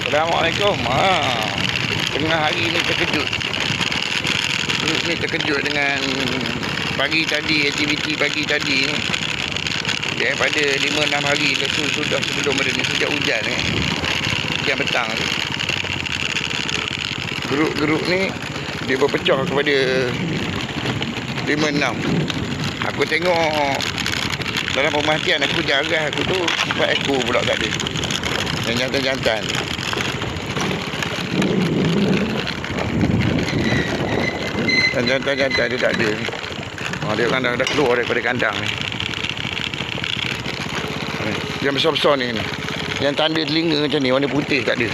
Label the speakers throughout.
Speaker 1: Assalamualaikum. Tengah hari ni terkejut. Ni terkejut dengan pagi tadi, aktiviti pagi tadi ni. Daripada 5-6 hari lepas sudah sebelum ada ni, sejak hujan ni. Hujan petang tu. Geruk-geruk ni dia berpecah kepada 5-6. Aku tengok dalam pemerhatian aku, jagas aku tu 4 ekor pula tak ada. Yang jantan-jantan. Dan jantan-jantan dia tak ada. Dia kan dah keluar daripada kandang ni. Yang besar-besar ni. Yang tanda telinga macam ni, warna putih tak ada.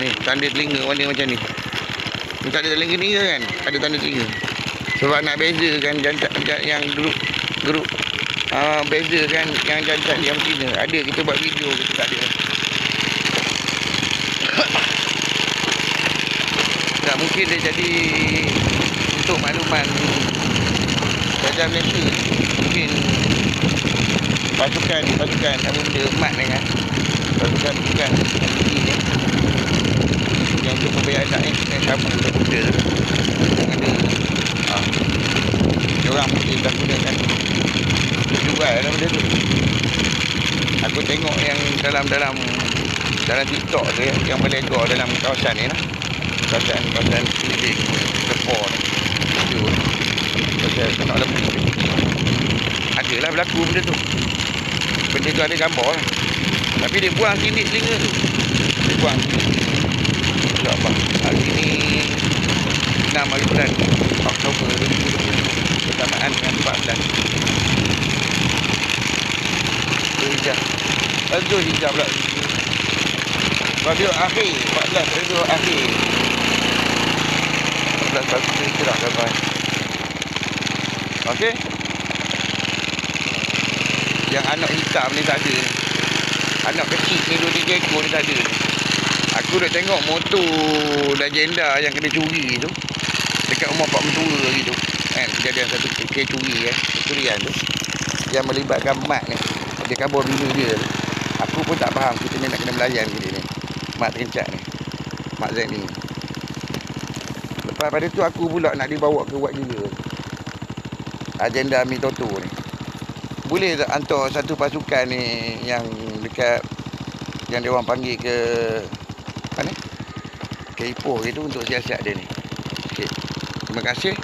Speaker 1: Ni tanda telinga warna macam ni. Ni tak ada telinga kan? Ada tanda telinga. Sebab nak bezakan jantan yang geruk bezakan yang jantan yang betina. Ada kita buat video, kita tak ada. Tak mungkin dia jadi untuk makluman Raja Malaysia. Mungkin pasukan apa benda emat ni kan, pasukan ini yang untuk pembayar anak ni sama untuk muda ada diorang mungkin dah gunakan jual dalam benda tu. Aku tengok yang dalam TikTok tu yang berlegar dalam kawasan ni lah. Kawasan keliling Kepor ni. Kawasan Kena Lembu. Adalah berlaku benda tu. Benda tu ada gambar lah. Tapi dia buang sindik telinga tu. Dia buang sindik. InsyaAllah hari ni 6 hari bulan Oktober 2020 bersamaan dengan 14 Hijab. Itu hijab pula. Radio akhir 14 radio akhir 14 tahun cerah kawan. Okey. Yang anak hitam ni tak ada. Anak kecil ni 2-3 ekor ni tak ada. Aku dah tengok motor Legenda yang kena curi tu dekat rumah Pak Mentua lagi tu. Kan kejadian satu kes curi curian tu yang melibatkan mak ni. Dia kabur bini dia tu. Aku pun tak faham kita ni nak kena melayan ke dia ni. Mak Terencak ni, Mak Zaini. Lepas pada tu aku pula nak dibawa ke Wat Gila. Agenda Mi Toto ni. Boleh tak hantar satu pasukan ni yang dekat yang dia orang panggil ke mana? Ke Ipoh gitu untuk siasat dia ni. Okey. Terima kasih.